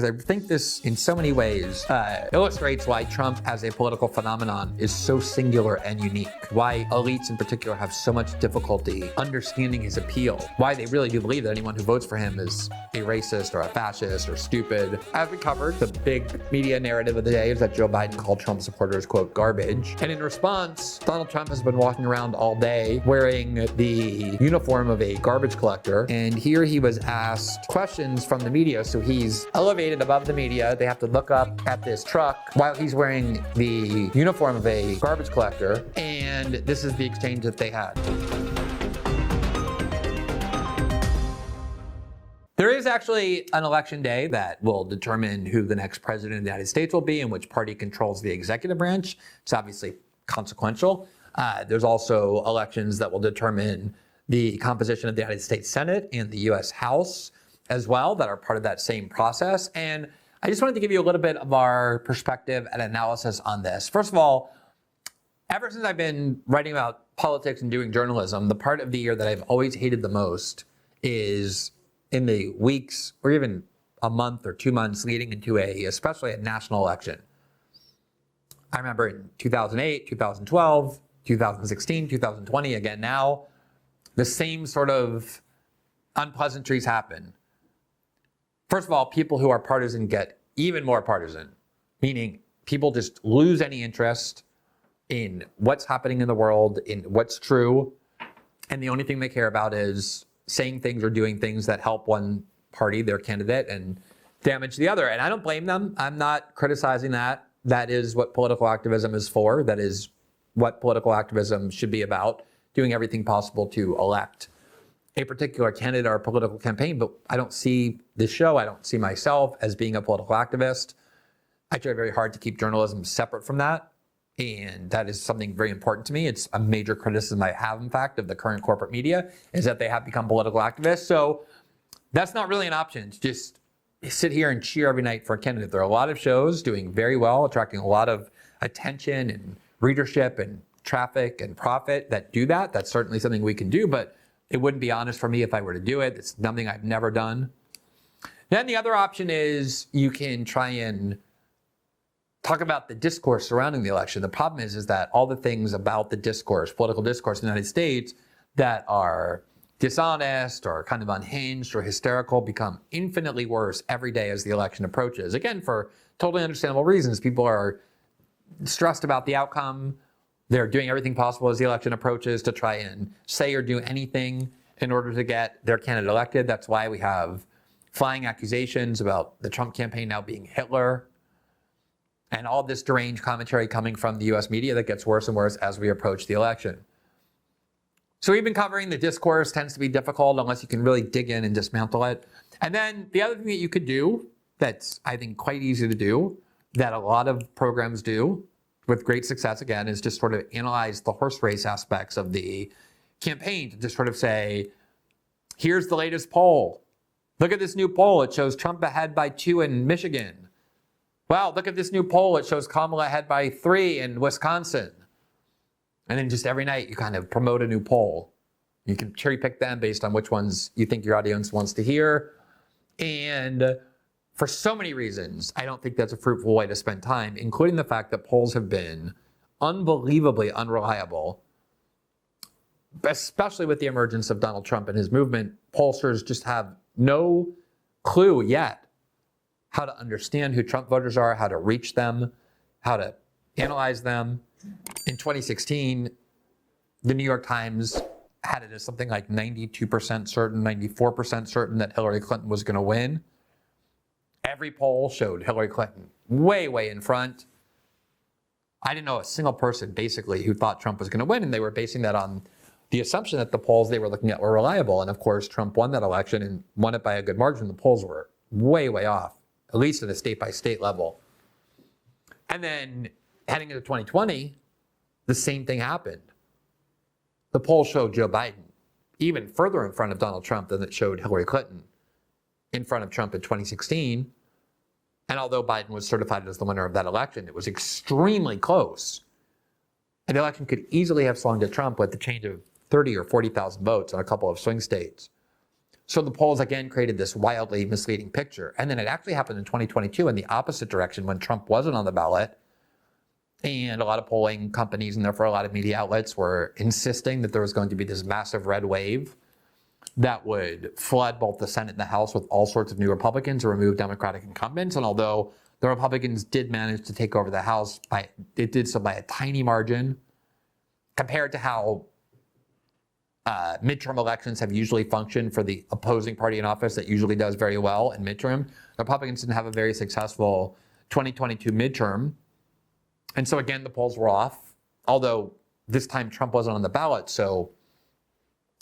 I think this, in so many ways, illustrates why Trump as a political phenomenon is so singular and unique. Why elites in particular have so much difficulty understanding his appeal. Why they really do believe that anyone who votes for him is a racist or a fascist or stupid. As we covered, the big media narrative of the day is that Joe Biden called Trump supporters, quote, garbage. And in response, Donald Trump has been walking around all day wearing the uniform of a garbage collector. And here he was asked questions from the media. So he's elevated above the media. They have to look up at this truck while he's wearing the uniform of a garbage collector. And this is the exchange that they had. There is actually an election day that will determine who the next president of the United States will be and which party controls the executive branch. It's obviously consequential. There's also elections that will determine the composition of the United States Senate and the U.S. House as well, that are part of that same process. And I just wanted to give you a little bit of our perspective and analysis on this. First of all, ever since I've been writing about politics and doing journalism, the part of the year that I've always hated the most is in the weeks or even a month or 2 months leading into especially a national election. I remember in 2008, 2012, 2016, 2020, again now, the same sort of unpleasantries happen. First of all, people who are partisan get even more partisan, meaning people just lose any interest in what's happening in the world, in what's true, and the only thing they care about is saying things or doing things that help one party, their candidate, and damage the other. And I don't blame them. I'm not criticizing that. That is what political activism is for. That is what political activism should be about, doing everything possible to elect a particular candidate or a political campaign. But I don't see this show, I don't see myself as being a political activist. I try very hard to keep journalism separate from that. And that is something very important to me. It's a major criticism I have, in fact, of the current corporate media, is that they have become political activists. So that's not really an option to just sit here and cheer every night for a candidate. There are a lot of shows doing very well, attracting a lot of attention and readership and traffic and profit that do that. That's certainly something we can do, but it wouldn't be honest for me if I were to do it. It's something I've never done. Then the other option is you can try and talk about the discourse surrounding the election. The problem is that all the things about the discourse, political discourse in the United States that are dishonest or kind of unhinged or hysterical become infinitely worse every day as the election approaches. Again, for totally understandable reasons. People are stressed about the outcome. They're doing everything possible as the election approaches to try and say or do anything in order to get their candidate elected. That's why we have flying accusations about the Trump campaign now being Hitler, and all this deranged commentary coming from the US media that gets worse and worse as we approach the election. So we've been covering the discourse tends to be difficult unless you can really dig in and dismantle it. And then the other thing that you could do that's, I think, quite easy to do, that a lot of programs do with great success, again, is just sort of analyze the horse race aspects of the campaign to just sort of say, here's the latest poll. Look at this new poll. It shows Trump ahead by 2 in Michigan. Wow, look at this new poll. It shows Kamala ahead by 3 in Wisconsin. And then just every night you kind of promote a new poll. You can cherry pick them based on which ones you think your audience wants to hear. And for so many reasons, I don't think that's a fruitful way to spend time, including the fact that polls have been unbelievably unreliable, especially with the emergence of Donald Trump and his movement. Pollsters just have no clue yet how to understand who Trump voters are, how to reach them, how to analyze them. In 2016, the New York Times had it as something like 92% certain, 94% certain that Hillary Clinton was going to win. Every poll showed Hillary Clinton way, way in front. I didn't know a single person, basically, who thought Trump was going to win, and they were basing that on the assumption that the polls they were looking at were reliable. And of course, Trump won that election and won it by a good margin. The polls were way, way off, at least at a state-by-state level. And then heading into 2020, the same thing happened. The polls showed Joe Biden even further in front of Donald Trump than it showed Hillary Clinton in front of Trump in 2016. And although Biden was certified as the winner of that election, it was extremely close. And the election could easily have swung to Trump with the change of 30 or 40,000 votes in a couple of swing states. So the polls again created this wildly misleading picture. And then it actually happened in 2022 in the opposite direction when Trump wasn't on the ballot. And a lot of polling companies and therefore a lot of media outlets were insisting that there was going to be this massive red wave that would flood both the Senate and the House with all sorts of new Republicans or remove Democratic incumbents. And although the Republicans did manage to take over the House, it did so by a tiny margin compared to how midterm elections have usually functioned for the opposing party in office that usually does very well in midterm. The Republicans didn't have a very successful 2022 midterm. And so again, the polls were off, although this time Trump wasn't on the ballot. So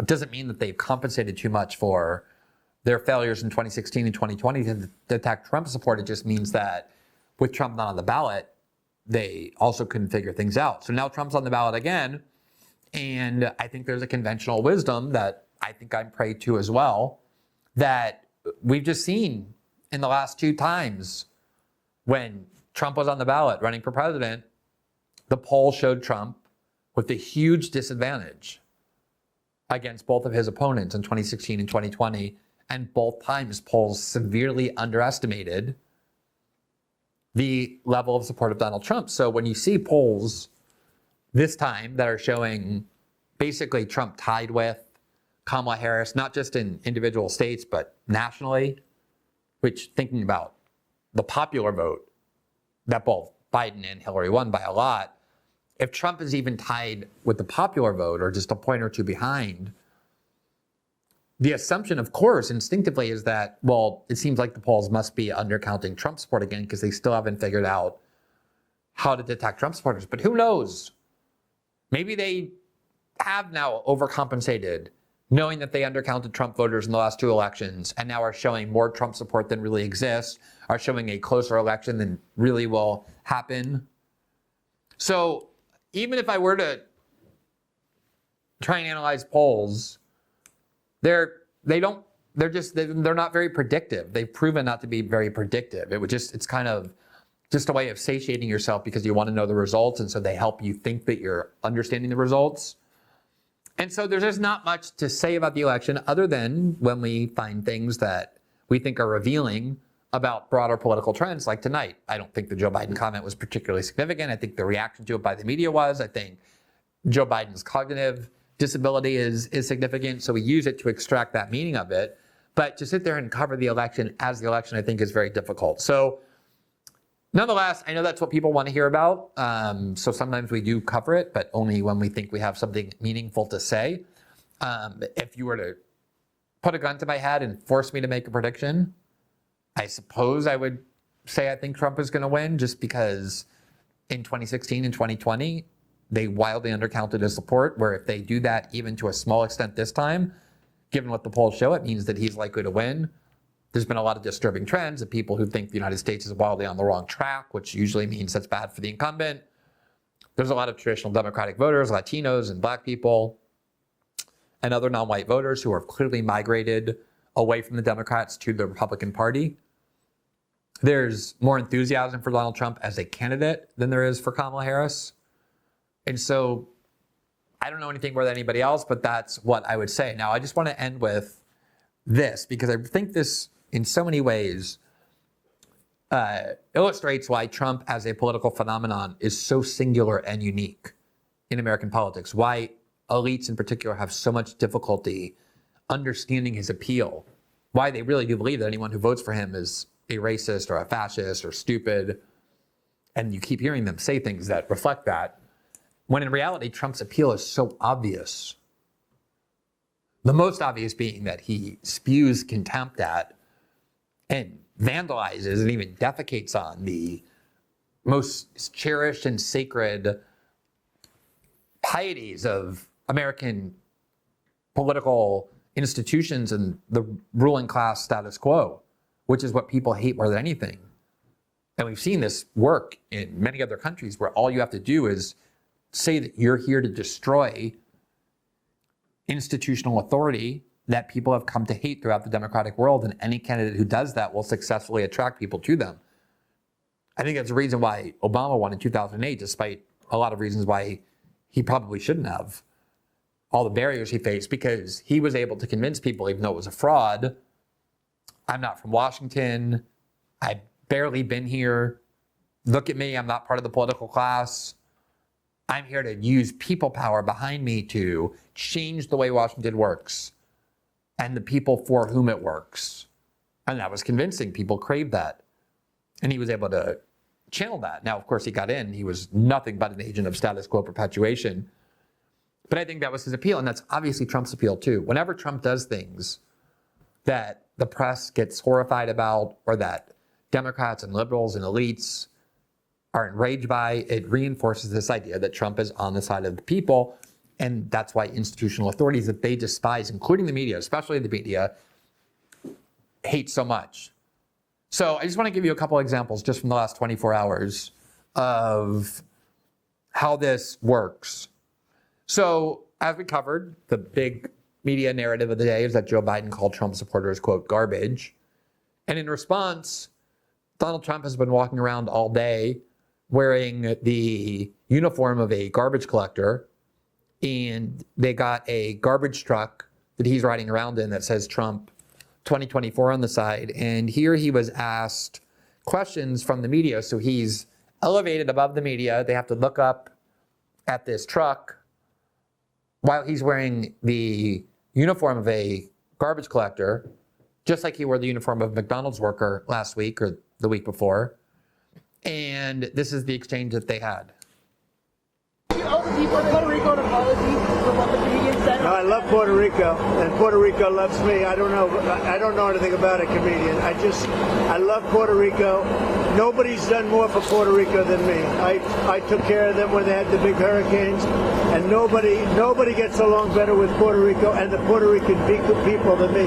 it doesn't mean that they've compensated too much for their failures in 2016 and 2020 to attack Trump support. It just means that with Trump not on the ballot, they also couldn't figure things out. So now Trump's on the ballot again. And I think there's a conventional wisdom that I think I'm prey to as well, that we've just seen in the last two times when Trump was on the ballot running for president, the poll showed Trump with a huge disadvantage against both of his opponents in 2016 and 2020. And both times polls severely underestimated the level of support of Donald Trump. So when you see polls this time that are showing basically Trump tied with Kamala Harris, not just in individual states, but nationally, which thinking about the popular vote that both Biden and Hillary won by a lot, if Trump is even tied with the popular vote or just a point or two behind, the assumption, of course, instinctively is that, well, it seems like the polls must be undercounting Trump support again because they still haven't figured out how to detect Trump supporters. But who knows? Maybe they have now overcompensated, knowing that they undercounted Trump voters in the last two elections and now are showing more Trump support than really exists, are showing a closer election than really will happen. So even if I were to try and analyze polls, they're not very predictive. They've proven not to be very predictive. It's kind of just a way of satiating yourself because you want to know the results. And so they help you think that you're understanding the results. And so there's just not much to say about the election other than when we find things that we think are revealing about broader political trends like tonight. I don't think the Joe Biden comment was particularly significant. I think the reaction to it by the media was. I think Joe Biden's cognitive disability is significant. So we use it to extract that meaning of it. But to sit there and cover the election as the election, I think is very difficult. So nonetheless, I know that's what people want to hear about. So sometimes we do cover it, but only when we think we have something meaningful to say. If you were to put a gun to my head and force me to make a prediction, I suppose I would say I think Trump is going to win just because in 2016 and 2020, they wildly undercounted his support, where if they do that even to a small extent this time, given what the polls show, it means that he's likely to win. There's been a lot of disturbing trends of people who think the United States is wildly on the wrong track, which usually means that's bad for the incumbent. There's a lot of traditional Democratic voters, Latinos and Black people, and other non-white voters who have clearly migrated away from the Democrats to the Republican Party. There's more enthusiasm for Donald Trump as a candidate than there is for Kamala Harris. And so I don't know anything more than anybody else, but that's what I would say. Now, I just want to end with this because I think this in so many ways illustrates why Trump as a political phenomenon is so singular and unique in American politics, why elites in particular have so much difficulty understanding his appeal, why they really do believe that anyone who votes for him is a racist or a fascist or stupid. And you keep hearing them say things that reflect that, when in reality, Trump's appeal is so obvious. The most obvious being that he spews contempt at and vandalizes and even defecates on the most cherished and sacred pieties of American political institutions and the ruling class status quo, which is what people hate more than anything. And we've seen this work in many other countries where all you have to do is say that you're here to destroy institutional authority that people have come to hate throughout the democratic world, and any candidate who does that will successfully attract people to them. I think that's the reason why Obama won in 2008, despite a lot of reasons why he probably shouldn't have. all the barriers he faced, because he was able to convince people, even though it was a fraud, I'm not from Washington, I've barely been here, look at me, I'm not part of the political class, I'm here to use people power behind me to change the way Washington works and the people for whom it works. And that was convincing. People craved that. And he was able to channel that. Now, of course, he got in. He was nothing but an agent of status quo perpetuation. But I think that was his appeal. And that's obviously Trump's appeal, too. Whenever Trump does things that the press gets horrified about, or that Democrats and liberals and elites are enraged by, it reinforces this idea that Trump is on the side of the people. And that's why institutional authorities that they despise, including the media, especially the media, hate so much. So I just want to give you a couple examples just from the last 24 hours of how this works. So as we covered, the big media narrative of the day is that Joe Biden called Trump supporters, quote, garbage. And in response, Donald Trump has been walking around all day wearing the uniform of a garbage collector. And they got a garbage truck that he's riding around in that says Trump 2024 on the side. And here he was asked questions from the media. So he's elevated above the media. They have to look up at this truck while he's wearing the uniform of a garbage collector, just like he wore the uniform of a McDonald's worker last week or the week before. And this is the exchange that they had. Puerto Rico an apology for what the comedian said? No, I love Puerto Rico, and Puerto Rico loves me. I don't know anything about a comedian. I love Puerto Rico. Nobody's done more for Puerto Rico than me. I took care of them when they had the big hurricanes, and nobody gets along better with Puerto Rico and the Puerto Rican people than me.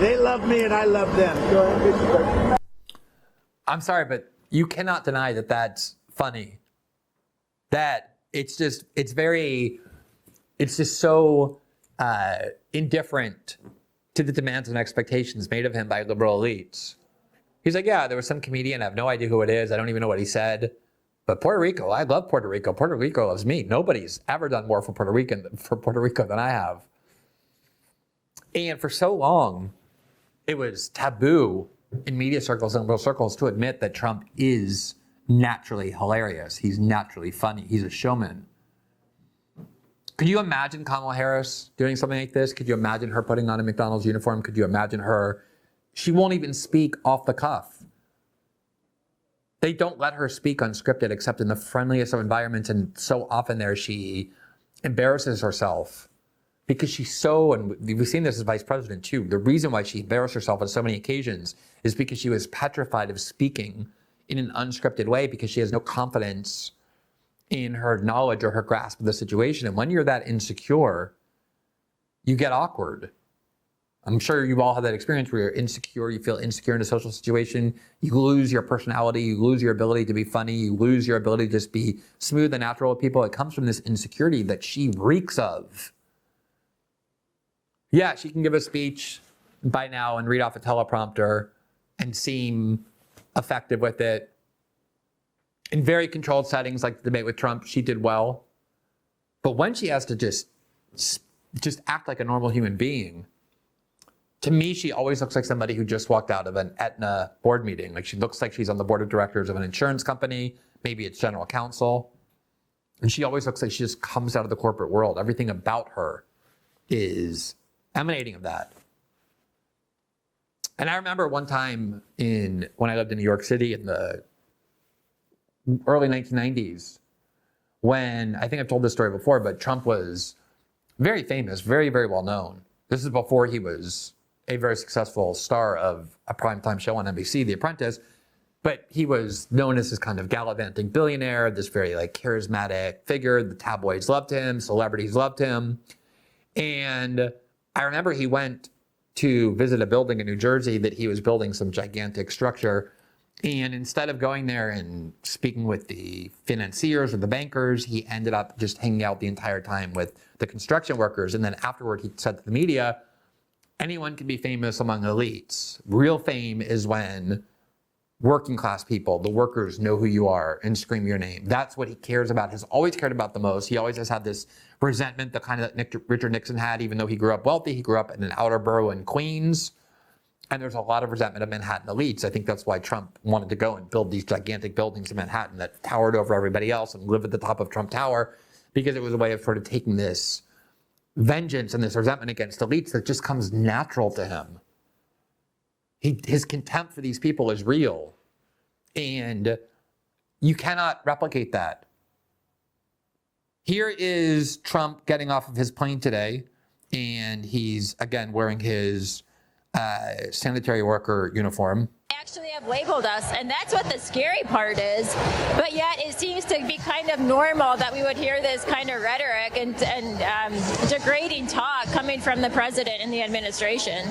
They love me, and I love them. Go ahead. I'm sorry, but you cannot deny that that's funny. That it's just so indifferent to the demands and expectations made of him by liberal elites. He's like, yeah, there was some comedian, I have no idea who it is, I don't even know what he said. But Puerto Rico, I love Puerto Rico. Puerto Rico loves me. Nobody's ever done more for Puerto Rico than I have. And for so long, it was taboo in media circles and liberal circles to admit that Trump is naturally hilarious. He's naturally funny. He's a showman. Could you imagine Kamala Harris doing something like this? Could you imagine her putting on a McDonald's uniform? Could you imagine her? She won't even speak off the cuff. They don't let her speak unscripted except in the friendliest of environments, and so often there she embarrasses herself because she's so, and we've seen this as vice president too, the reason why she embarrassed herself on so many occasions is because she was petrified of speaking in an unscripted way because she has no confidence in her knowledge or her grasp of the situation. And when you're that insecure, you get awkward. I'm sure you've all had that experience where you're insecure, you feel insecure in a social situation, you lose your personality, you lose your ability to be funny, you lose your ability to just be smooth and natural with people. It comes from this insecurity that she reeks of. Yeah, she can give a speech by now and read off a teleprompter and seem effective with it. In very controlled settings like the debate with Trump, she did well. But when she has to just act like a normal human being, to me, she always looks like somebody who just walked out of an Aetna board meeting. Like she looks like she's on the board of directors of an insurance company. Maybe it's general counsel. And she always looks like she just comes out of the corporate world. Everything about her is emanating of that. And I remember one time when I lived in New York City in the early 1990s, when, I think I've told this story before, but Trump was very famous, very, very well known. This is before he was a very successful star of a primetime show on NBC, The Apprentice, but he was known as this kind of gallivanting billionaire, this very like charismatic figure. The tabloids loved him, celebrities loved him. And I remember he went to visit a building in New Jersey that he was building some gigantic structure. And instead of going there and speaking with the financiers or the bankers, he ended up just hanging out the entire time with the construction workers. And then afterward, he said to the media, anyone can be famous among elites. Real fame is when working class people, the workers, know who you are and scream your name. That's what he cares about, has always cared about the most. He always has had this resentment, the kind of that Richard Nixon had, even though he grew up wealthy. He grew up in an outer borough in Queens. And there's a lot of resentment of Manhattan elites. I think that's why Trump wanted to go and build these gigantic buildings in Manhattan that towered over everybody else and live at the top of Trump Tower, because it was a way of sort of taking this vengeance and this resentment against elites that just comes natural to him. His contempt for these people is real, and you cannot replicate that. Here is Trump getting off of his plane today, and he's, again, wearing his sanitary worker uniform. Actually have labeled us, and that's what the scary part is. But yet it seems to be kind of normal that we would hear this kind of rhetoric and degrading talk coming from the president and the administration.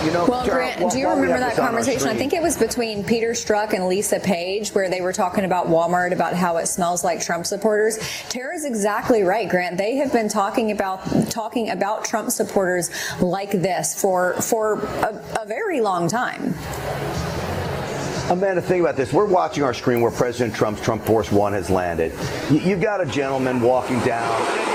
You know, well, Grant, do you remember that conversation? I think it was between Peter Strzok and Lisa Page, where they were talking about Walmart, about how it smells like Trump supporters. Tara's exactly right, Grant. They have been talking about Trump supporters like this for a very long time. Amanda, think about this. We're watching our screen where President Trump's Trump Force One has landed. You've got a gentleman walking down.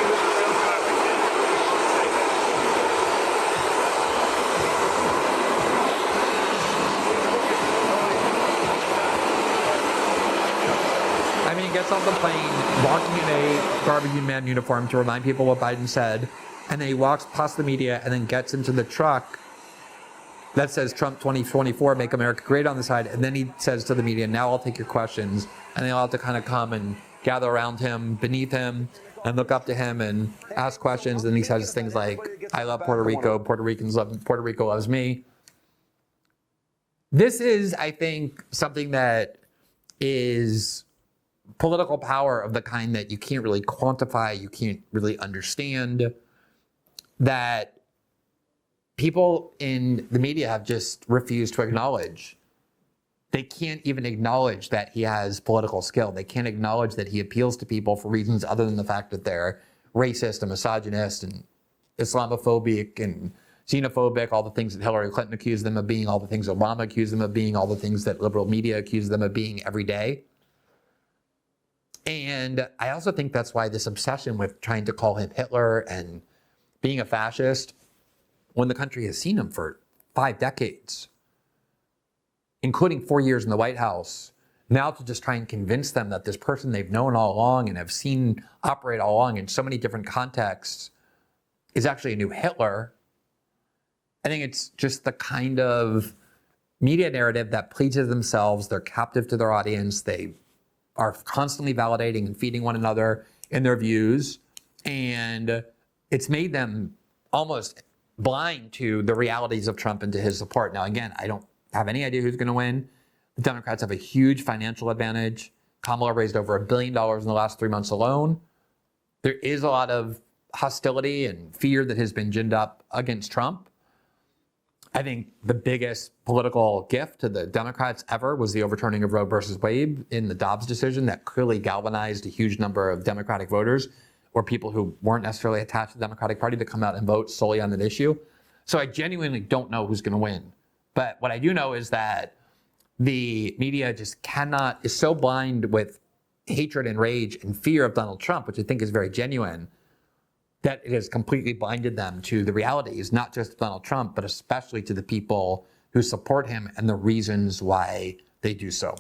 Gets off the plane, walking in a garbage man uniform to remind people what Biden said, and then he walks past the media and then gets into the truck that says Trump 2024, make America great on the side, and then he says to the media, now I'll take your questions, and they all have to kind of come and gather around him, beneath him, and look up to him and ask questions, and he says things like, I love Puerto Rico, Puerto Ricans love Puerto Rico loves me. This is, I think, something that is political power of the kind that you can't really quantify, you can't really understand, that people in the media have just refused to acknowledge. They can't even acknowledge that he has political skill. They can't acknowledge that he appeals to people for reasons other than the fact that they're racist and misogynist and Islamophobic and xenophobic, all the things that Hillary Clinton accused them of being, all the things Obama accused them of being, all the things that liberal media accuse them of being every day. And I also think that's why this obsession with trying to call him Hitler and being a fascist, when the country has seen him for 5 decades, including 4 years in the White House, now to just try and convince them that this person they've known all along and have seen operate all along in so many different contexts is actually a new Hitler. I think it's just the kind of media narrative that pleases themselves. They're captive to their audience. They are constantly validating and feeding one another in their views. And it's made them almost blind to the realities of Trump and to his support. Now, again, I don't have any idea who's going to win. The Democrats have a huge financial advantage. Kamala raised over $1 billion in the last 3 months alone. There is a lot of hostility and fear that has been ginned up against Trump. I think the biggest political gift to the Democrats ever was the overturning of Roe versus Wade in the Dobbs decision that clearly galvanized a huge number of Democratic voters or people who weren't necessarily attached to the Democratic Party to come out and vote solely on that issue. So I genuinely don't know who's going to win. But what I do know is that the media just is so blind with hatred and rage and fear of Donald Trump, which I think is very genuine, that it has completely blinded them to the realities, not just of Donald Trump, but especially to the people who support him and the reasons why they do so.